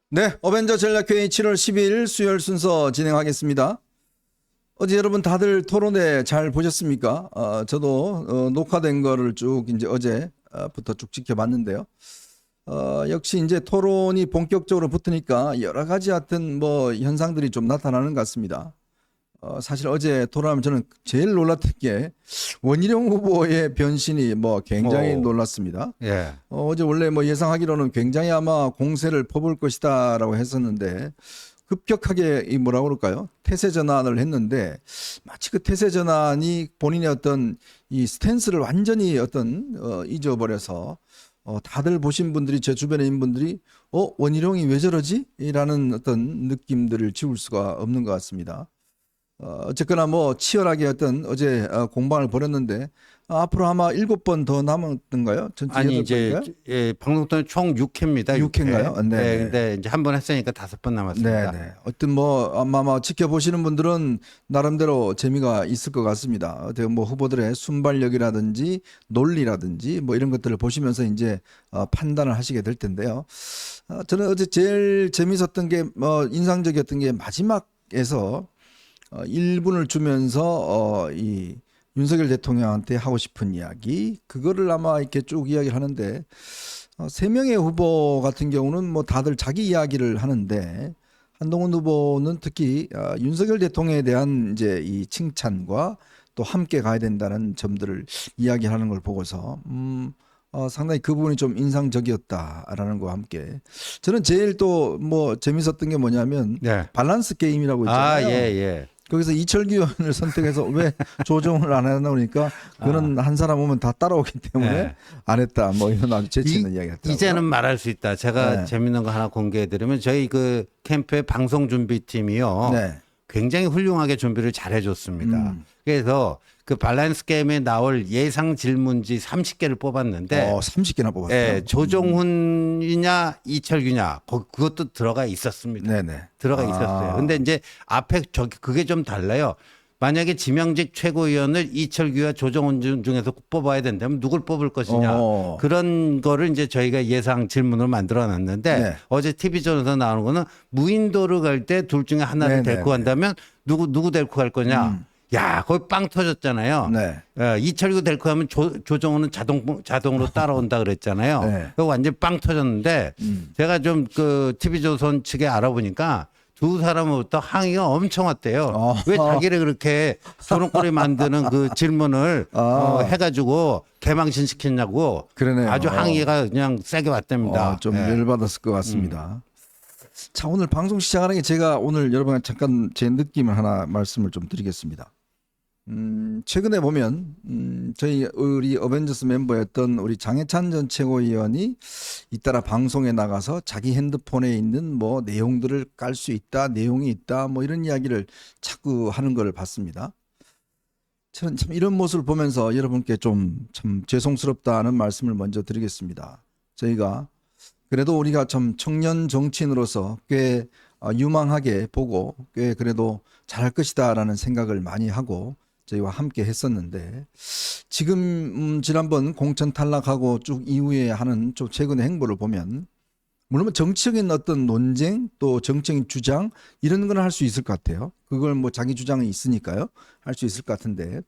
네, 어벤져 전략회의 7월 10일 수요일 순서 진행하겠습니다. 어제 여러분 다들 토론회 잘 보셨습니까? 저도 녹화된 거를 쭉 이제 어제부터 쭉 지켜봤는데요. 역시 이제 토론이 본격적으로 붙으니까 여러 가지 하여튼 뭐 현상들이 좀 나타나는 것 같습니다. 사실 어제 토론하면 저는 제일 놀랐던 게 원희룡 후보의 변신이 뭐 굉장히 오. 놀랐습니다. 예. 어제 원래 뭐 예상하기로는 굉장히 아마 공세를 퍼볼 것이다라고 했었는데 급격하게 이 뭐라 그럴까요? 태세 전환을 했는데 마치 그 태세 전환이 본인의 어떤 이 스탠스를 완전히 잊어버려서 다들 보신 분들이 제 주변에 있는 분들이 원희룡이 왜 저러지? 이라는 어떤 느낌들을 지울 수가 없는 것 같습니다. 어쨌거나 뭐 치열하게 어제 공방을 벌였는데 앞으로 아마 7번 더 남았던가요? 전체 아니 8번인가요? 이제 방송통은 총 6회입니다. 6회인가요? 네. 네. 근데 이제 한 번 했으니까 5번 남았습니다. 네네. 뭐 아마 지켜보시는 분들은 나름대로 재미가 있을 것 같습니다. 어떻게 뭐 후보들의 순발력이라든지 논리라든지 뭐 이런 것들을 보시면서 이제 판단을 하시게 될 텐데요. 저는 어제 제일 재밌었던 게 인상적이었던 게 마지막에서 1분을 주면서 이 윤석열 대통령한테 하고 싶은 이야기 그거를 아마 이렇게 쭉 이야기를 하는데 세 명의 후보 같은 경우는 뭐 다들 자기 이야기를 하는데 한동훈 후보는 특히 윤석열 대통령에 대한 이제 이 칭찬과 또 함께 가야 된다는 점들을 이야기하는 걸 보고서 상당히 그 부분이 좀 인상적이었다라는 것과 함께 저는 제일 또 뭐 재밌었던 게 뭐냐면 네. 밸런스 게임이라고 있잖아요. 예. 거기서 이철규 의원을 선택해서 왜 조정을 안 하나 그러니까 그거는 한 사람 오면 다 따라오기 때문에 네. 안 했다. 뭐 이런 아주 재치 있는 이야기 했더라고요. 이제는 말할 수 있다. 제가 네. 재밌는 거 하나 공개해 드리면 저희 그 캠프의 방송 준비팀이요. 네. 굉장히 훌륭하게 준비를 잘 해줬습니다. 그래서 그 밸런스 게임에 나올 예상 질문지 30개를 뽑았는데 30개나 뽑았어요. 예, 조정훈이냐 이철규냐 그것도 들어가 있었습니다. 네네. 들어가 있었어요. 근데 이제 앞에 그게 좀 달라요. 만약에 지명직 최고위원을 이철규와 조정훈 중에서 뽑아야 된다면 누굴 뽑을 것이냐. 그런 거를 이제 저희가 예상 질문을 만들어 놨는데 네. 어제 TV전에서 나오는 거는 무인도를 갈 때 둘 중에 하나를 네네네. 데리고 간다면 누구 데리고 갈 거냐. 야, 거기 빵 터졌잖아요. 네. 이철규 데리고 가면 조정훈은 자동으로 따라온다 그랬잖아요. 네. 그거 완전 빵 터졌는데 제가 좀 그 TV조선 측에 알아보니까 두 사람으로부터 항의가 엄청 왔대요. 왜 자기를 그렇게 조롱거리 만드는 그 질문을 해가지고 개망신 시켰냐고. 그러네요. 아주 항의가 그냥 세게 왔답니다. 좀 예. 열받았을 것 같습니다. 자, 오늘 방송 시작하는 게 제가 오늘 여러분한테 잠깐 제 느낌을 하나 말씀을 좀 드리겠습니다. 최근에 보면 우리 어벤져스 멤버였던 우리 장해찬 전 최고위원이 잇따라 방송에 나가서 자기 핸드폰에 있는 뭐 내용들을 깔 수 있다, 내용이 있다, 뭐 이런 이야기를 자꾸 하는 걸 봤습니다. 저는 참 이런 모습을 보면서 여러분께 좀 참 죄송스럽다는 말씀을 먼저 드리겠습니다. 저희가 그래도 우리가 참 청년 정치인으로서 꽤 유망하게 보고 꽤 그래도 잘할 것이다라는 생각을 많이 하고 저희와 함께 했었는데 지금 지난번 공천 탈락하고 쭉 이후에 하는 좀 최근의 행보를 보면 물론 정치적인 어떤 논쟁 또 정치적인 주장 이런 건 할 수 있을 것 같아요. 그걸 뭐 자기 주장이 있으니까요. 할 수 있을 것 같은데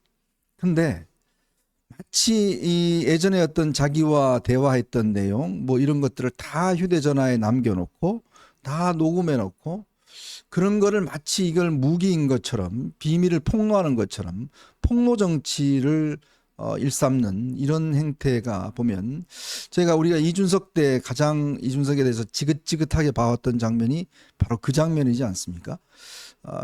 근데 마치 이 예전에 어떤 자기와 대화했던 내용 뭐 이런 것들을 다 휴대전화에 남겨놓고 다 녹음해놓고 그런 거를 마치 이걸 무기인 것처럼 비밀을 폭로하는 것처럼 폭로 정치를 일삼는 이런 행태가 보면 우리가 이준석 때 가장 이준석에 대해서 지긋지긋하게 봐왔던 장면이 바로 그 장면이지 않습니까?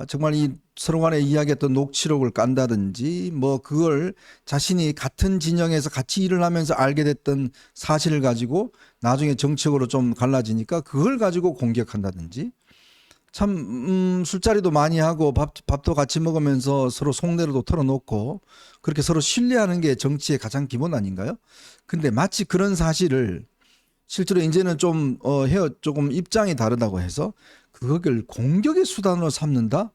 정말 이 서로 간에 이야기했던 녹취록을 깐다든지 뭐 그걸 자신이 같은 진영에서 같이 일을 하면서 알게 됐던 사실을 가지고 나중에 정치적으로 좀 갈라지니까 그걸 가지고 공격한다든지 참 술자리도 많이 하고 밥도 같이 먹으면서 서로 속내로도 털어놓고 그렇게 서로 신뢰하는 게 정치의 가장 기본 아닌가요? 근데 마치 그런 사실을 실제로 이제는 좀 조금 입장이 다르다고 해서 그걸 공격의 수단으로 삼는다?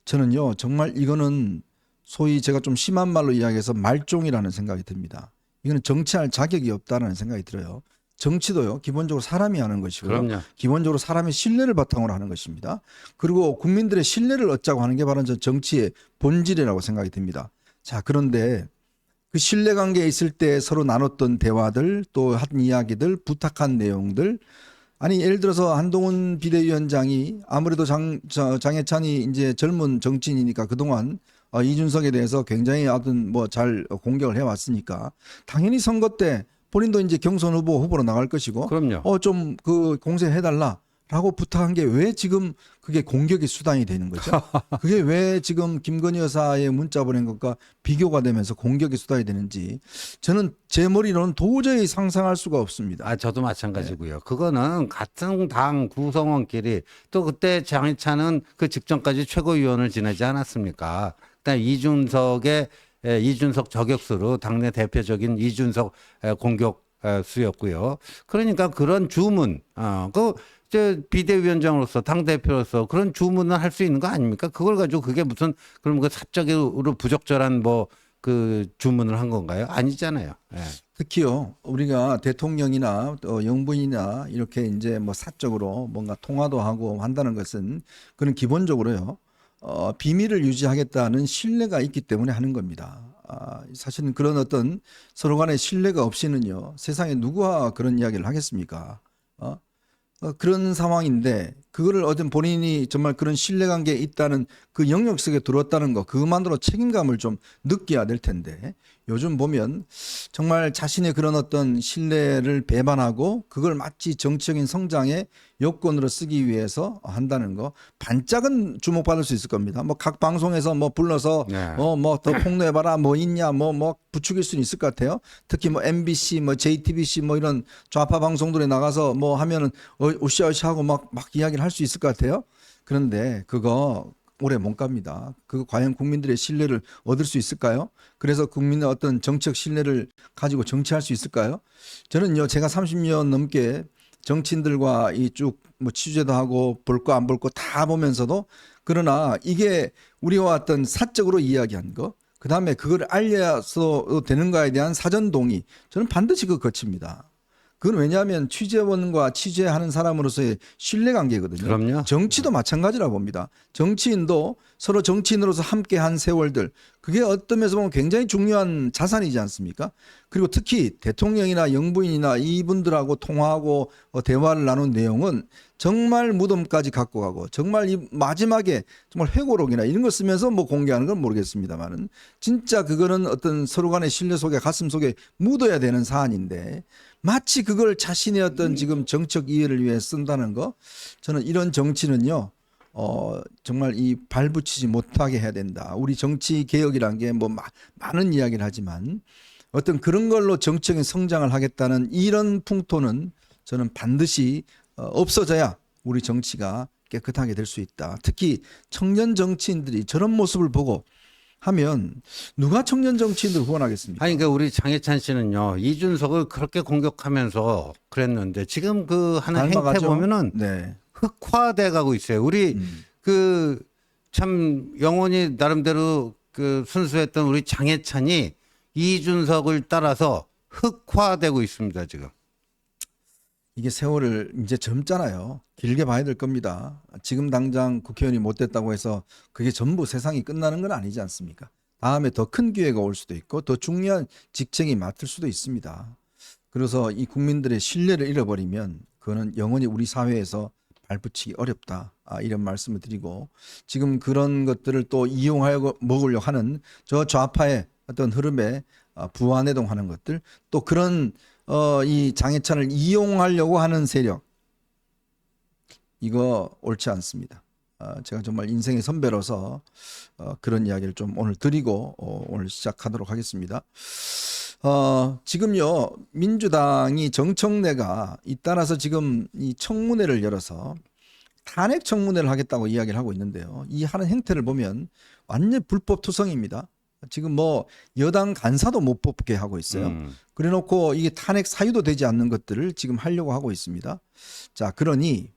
저는요 정말 이거는 소위 제가 좀 심한 말로 이야기해서 말종이라는 생각이 듭니다. 이거는 정치할 자격이 없다는 생각이 들어요. 정치도요. 기본적으로 사람이 하는 것이고요. 그럼요. 기본적으로 사람의 신뢰를 바탕으로 하는 것입니다. 그리고 국민들의 신뢰를 얻자고 하는 게 바로 저 정치의 본질이라고 생각이 듭니다. 자, 그런데 그 신뢰관계에 있을 때 서로 나눴던 대화들, 또 한 이야기들, 부탁한 내용들, 아니 예를 들어서 한동훈 비대위원장이 아무래도 장해찬이 이제 젊은 정치인이니까 그동안 이준석에 대해서 굉장히 어떤 뭐 잘 공격을 해왔으니까 당연히 선거 때 본인도 이제 경선 후보로 나갈 것이고 그럼요. 좀 그 공세해달라라고 부탁한 게 왜 지금 그게 공격의 수단이 되는 거죠? 그게 왜 지금 김건희 여사의 문자 보낸 것과 비교가 되면서 공격의 수단이 되는지 저는 제 머리로는 도저히 상상할 수가 없습니다. 저도 마찬가지고요. 그거는 같은 당 구성원끼리 또 그때 장해찬은 그 직전까지 최고위원을 지내지 않았습니까? 그다음 이준석 저격수로 당내 대표적인 이준석 공격수였고요. 그러니까 그런 주문, 비대위원장으로서 당 대표로서 그런 주문을 할 수 있는 거 아닙니까? 그걸 가지고 그게 무슨 그럼 그 사적으로 부적절한 그 주문을 한 건가요? 아니잖아요. 예. 특히요, 우리가 대통령이나 영부인이나 이렇게 이제 뭐 사적으로 뭔가 통화도 하고 한다는 것은 그는 기본적으로요, 비밀을 유지하겠다는 신뢰가 있기 때문에 하는 겁니다. 사실은 그런 어떤 서로 간의 신뢰가 없이는요, 세상에 누구와 그런 이야기를 하겠습니까? 그런 상황인데 그거를 어떤 본인이 정말 그런 신뢰관계에 있다는 그 영역 속에 들어왔다는 거 그것만으로 책임감을 좀 느껴야 될 텐데 요즘 보면 정말 자신의 그런 어떤 신뢰를 배반하고 그걸 마치 정치적인 성장의 요건으로 쓰기 위해서 한다는 거 반짝은 주목받을 수 있을 겁니다. 뭐 각 방송에서 뭐 불러서 네. 뭐 더 폭로해봐라 뭐 있냐 뭐 부추길 수는 있을 것 같아요. 특히 뭐 MBC 뭐 JTBC 뭐 이런 좌파 방송들에 나가서 뭐 하면은 으쌰으쌰하고 막 이야기를 할 수 있을 것 같아요. 그런데 그거 오래 못 갑니다. 그거 과연 국민들의 신뢰를 얻을 수 있을까요? 그래서 국민의 어떤 정책 신뢰를 가지고 정치할 수 있을까요? 저는요, 제가 30년 넘게 정치인들과 이 쭉 뭐 취재도 하고 볼 거 안 볼 거 다 보면서도 그러나 이게 우리와 어떤 사적으로 이야기한 거, 그 다음에 그걸 알려서 되는가에 대한 사전 동의, 저는 반드시 그거 거칩니다. 그건 왜냐하면 취재원과 취재하는 사람으로서의 신뢰관계거든요. 그럼요. 정치도 마찬가지라고 봅니다. 정치인도 서로 정치인으로서 함께한 세월들 그게 어떤 면에서 보면 굉장히 중요한 자산이지 않습니까? 그리고 특히 대통령이나 영부인이나 이분들하고 통화하고 대화를 나눈 내용은 정말 무덤까지 갖고 가고 정말 이 마지막에 정말 회고록이나 이런 거 쓰면서 뭐 공개하는 건 모르겠습니다만은 진짜 그거는 어떤 서로 간의 신뢰 속에 가슴 속에 묻어야 되는 사안인데 마치 그걸 자신의 어떤 지금 정책 이해를 위해 쓴다는 거 저는 이런 정치는요 정말 이 발붙이지 못하게 해야 된다. 우리 정치 개혁이란 게 뭐 많은 이야기를 하지만 어떤 그런 걸로 정치적인 성장을 하겠다는 이런 풍토는 저는 반드시 없어져야 우리 정치가 깨끗하게 될 수 있다. 특히 청년 정치인들이 저런 모습을 보고 하면 누가 청년 정치인들 후원하겠습니까? 아니, 그러니까 우리 장해찬 씨는요, 이준석을 그렇게 공격하면서 그랬는데 지금 그 하는 행태 닮아가죠? 보면은 네. 흑화돼 가고 있어요. 우리 그 참 영혼이 나름대로 그 순수했던 우리 장해찬이 이준석을 따라서 흑화되고 있습니다, 지금. 이게 세월을 이제 젊잖아요. 길게 봐야 될 겁니다. 지금 당장 국회의원이 못 됐다고 해서 그게 전부 세상이 끝나는 건 아니지 않습니까? 다음에 더 큰 기회가 올 수도 있고 더 중요한 직책이 맡을 수도 있습니다. 그래서 이 국민들의 신뢰를 잃어버리면 그거는 영원히 우리 사회에서 발붙이기 어렵다. 이런 말씀을 드리고 지금 그런 것들을 또 이용하려고 먹으려고 하는 저 좌파의 어떤 흐름에 부안해동하는 것들 또 그런 이 장해찬을 이용하려고 하는 세력 이거 옳지 않습니다. 제가 정말 인생의 선배로서 그런 이야기를 좀 오늘 드리고 오늘 시작하도록 하겠습니다. 지금요 민주당이 정청래가 잇따라서 지금 이 청문회를 열어서 탄핵 청문회를 하겠다고 이야기를 하고 있는데요. 이 하는 행태를 보면 완전 불법 투성입니다. 지금 뭐 여당 간사도 못 뽑게 하고 있어요. 그래놓고 이게 탄핵 사유도 되지 않는 것들을 지금 하려고 하고 있습니다. 자, 그러니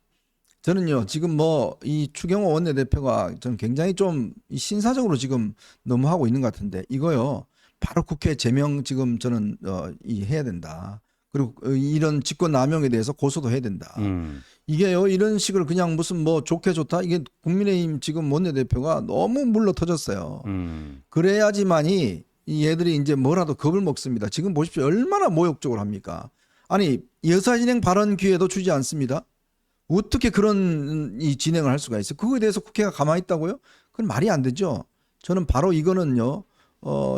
저는요 지금 뭐 이 추경호 원내대표가 저는 굉장히 좀 신사적으로 지금 너무 하고 있는 것 같은데 이거요 바로 국회 제명 지금 저는 해야 된다. 그리고 이런 직권 남용에 대해서 고소도 해야 된다. 이게요 이런 식으로 그냥 무슨 뭐 좋게 좋다 이게 국민의힘 지금 원내대표가 너무 물러 터졌어요. 그래야지만이 이 얘들이 이제 뭐라도 겁을 먹습니다. 지금 보십시오 얼마나 모욕적으로 합니까? 아니 여사진행 발언 기회도 주지 않습니다. 어떻게 그런 이 진행을 할 수가 있어요? 그거에 대해서 국회가 가만히 있다고요? 그건 말이 안 되죠. 저는 바로 이거는요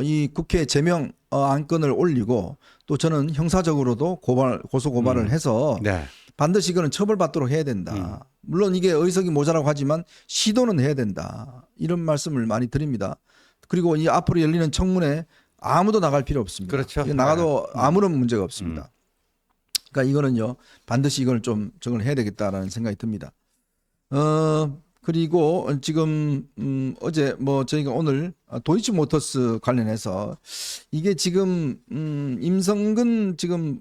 이 국회 제명 안건을 올리고 또 저는 형사적으로도 고소 고발을 해서 네. 반드시 이거는 처벌받도록 해야 된다. 물론 이게 의석이 모자라고 하지만 시도는 해야 된다. 이런 말씀을 많이 드립니다. 그리고 이 앞으로 열리는 청문회 아무도 나갈 필요 없습니다. 그렇죠. 이거 나가도 아무런 문제가 없습니다. 그러니까 이거는요 반드시 이걸 좀 정을 해야 되겠다라는 생각이 듭니다. 그리고 지금 어제 뭐 저희가 오늘 도이치모터스 관련해서 이게 지금 임성근 지금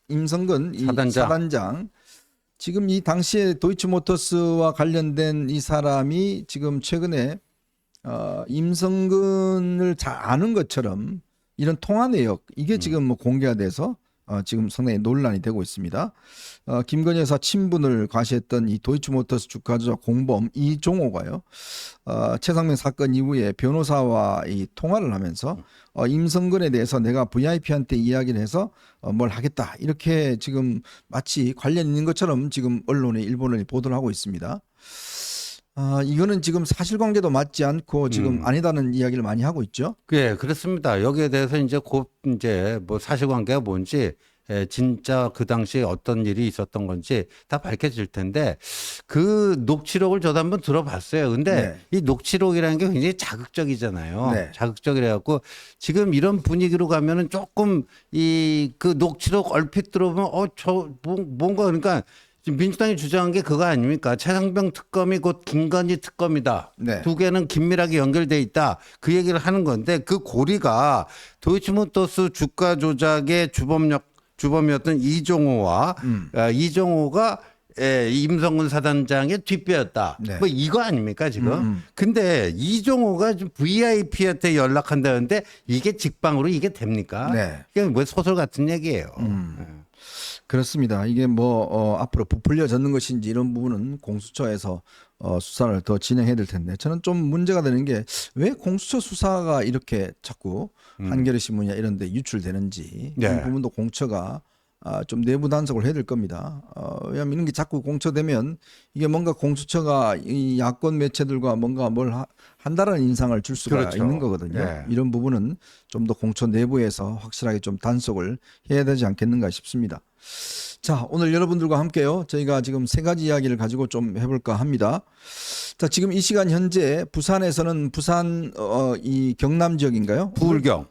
임성근 이 사단장 지금 이 당시에 도이치모터스와 관련된 이 사람이 지금 최근에 임성근을 잘 아는 것처럼 이런 통화 내역 이게 지금 뭐 공개가 돼서 지금 상당히 논란이 되고 있습니다. 김건희 여사 친분을 과시했던 이 도이치모터스 주가조작 공범 이종호가요. 최상명 사건 이후에 변호사와 이 통화를 하면서 임성근에 대해서 내가 VIP한테 이야기를 해서 뭘 하겠다 이렇게 지금 마치 관련 있는 것처럼 지금 언론에 일본이 보도를 하고 있습니다. 이거는 지금 사실관계도 맞지 않고 지금 아니다는 이야기를 많이 하고 있죠. 예, 그렇습니다. 여기에 대해서 이제 이제 뭐 사실관계가 뭔지 진짜 그 당시에 어떤 일이 있었던 건지 다 밝혀질 텐데 그 녹취록을 저도 한번 들어봤어요. 근데 이 녹취록이라는 게 굉장히 자극적이잖아요. 자극적이라 갖고 지금 이런 분위기로 가면은 조금 이 그 녹취록 얼핏 들어보면 뭔가 그러니까 지금 민주당이 주장한 게 그거 아닙니까? 최상병 특검이 곧 김건희 특검이다. 두 개는 긴밀하게 연결돼 있다. 그 얘기를 하는 건데 그 고리가 도이치모터스 주가 조작의 주범이었던 이종호와 이종호가 임성근 사단장의 뒷배였다. 뭐 이거 아닙니까 지금? 근데 이종호가 VIP한테 연락한다는데 이게 직방으로 이게 됩니까? 이게 뭐 소설 같은 얘기예요. 그렇습니다. 이게 뭐 앞으로 부풀려졌는 것인지 이런 부분은 공수처에서 수사를 더 진행해야 될 텐데 저는 좀 문제가 되는 게 왜 공수처 수사가 이렇게 자꾸 한겨레 신문이나 이런 데 유출되는지 이 부분도 공처가 좀 내부 단속을 해야 될 겁니다. 왜냐하면 이런 게 자꾸 공처되면 이게 뭔가 공수처가 이 야권 매체들과 뭔가 뭘 한다는 인상을 줄 수가 있는 거거든요. 이런 부분은 좀 더 공처 내부에서 확실하게 좀 단속을 해야 되지 않겠는가 싶습니다. 자, 오늘 여러분들과 함께요. 저희가 지금 세 가지 이야기를 가지고 좀 해볼까 합니다. 자, 지금 이 시간 현재 부산에서는 부산 이 경남 지역인가요?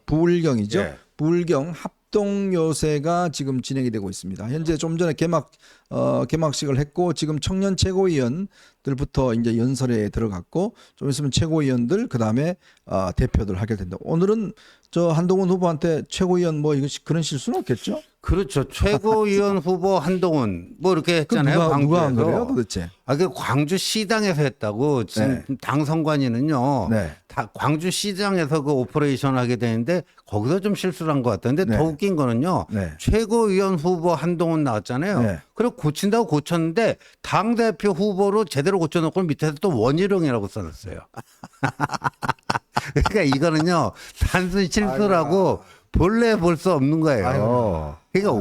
부울경이죠. 부울경 합동 요새가 지금 진행이 되고 있습니다. 현재 좀 전에 개막식을 했고 지금 청년 최고위원들부터 이제 연설에 들어갔고 좀 있으면 최고위원들 그다음에 대표들 하게 된다. 오늘은 저 한동훈 후보한테 최고위원 뭐 이거 그런 실수는 없겠죠? 그렇죠. 최고위원 후보 한동훈 뭐 이렇게 했잖아요. 누가 한 거예요, 도대체? 그 광주시당에서 했다고. 지금 당 선관위는요. 다 광주시장에서 그 오퍼레이션을 하게 되는데 거기서 좀 실수를 한 것 같던데 더 웃긴 거는요. 최고위원 후보 한동훈 나왔잖아요. 그리고 고친다고 고쳤는데 당대표 후보로 제대로 고쳐놓고 밑에서 또 원희룡이라고 써놨어요. 그러니까 이거는요. 단순 실수라고 본래 볼 수 없는 거예요. 그러니까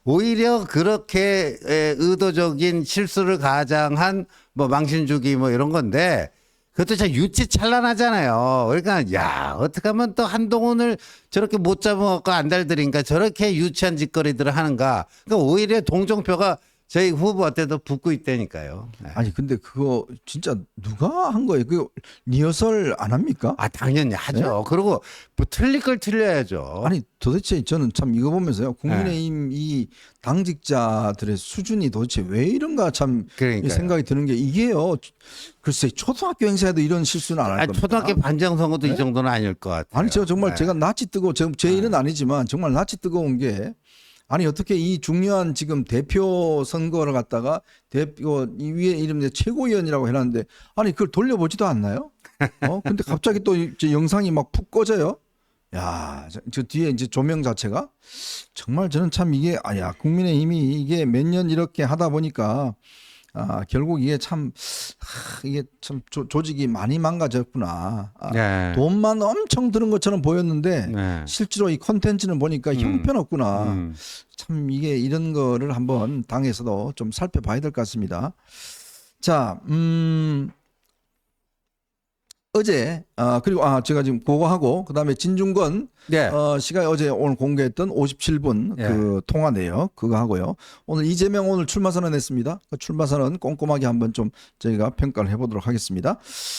오히려 그렇게 의도적인 실수를 가장한 뭐 망신주기 뭐 이런 건데 그것도 참 유치찬란하잖아요. 그러니까 야 어떻게 하면 또 한동훈을 저렇게 못 잡아먹고 안달들인가 저렇게 유치한 짓거리들을 하는가. 그러니까 오히려 동정표가 저희 후보한테도 붙고 있다니까요. 아니 근데 그거 진짜 누가 한 거예요? 그 리허설 안 합니까? 당연히 하죠. 그리고 뭐 틀릴 걸 틀려야죠. 아니 도대체 저는 참 이거 보면서요. 국민의힘 이 당직자들의 수준이 도대체 왜 이런가 참 생각이 드는 게 이게요. 글쎄 초등학교 행사에도 이런 실수는 안 할 겁니다. 초등학교 반장 선거도 이 정도는 아닐 것 같아요. 아니 제가 제가 낯이 뜨고 제 일은 아니지만 정말 낯이 뜨거운 게 아니 어떻게 이 중요한 지금 대표 선거를 갖다가 대표 이 위에 이름 최고위원이라고 해놨는데 아니 그걸 돌려보지도 않나요? 근데 갑자기 또 이제 영상이 막 푹 꺼져요. 야, 저 뒤에 이제 조명 자체가 정말 저는 참 이게 국민의힘이 이게 몇 년 이렇게 하다 보니까 결국 이게 참 이게 참 조직이 많이 망가졌구나. 네. 돈만 엄청 드는 것처럼 보였는데 네. 실제로 이 콘텐츠는 보니까 형편없구나. 참 이게 이런 거를 한번 당에서도 좀 살펴봐야 될 것 같습니다. 자, 어제 그리고 제가 지금 그거 하고 그다음에 진중권 네. 씨가 어제 오늘 공개했던 57분 예. 그 통화 내역 그거 하고요. 오늘 이재명 오늘 출마 선언했습니다. 그 출마 선언 꼼꼼하게 한번 좀 저희가 평가를 해보도록 하겠습니다.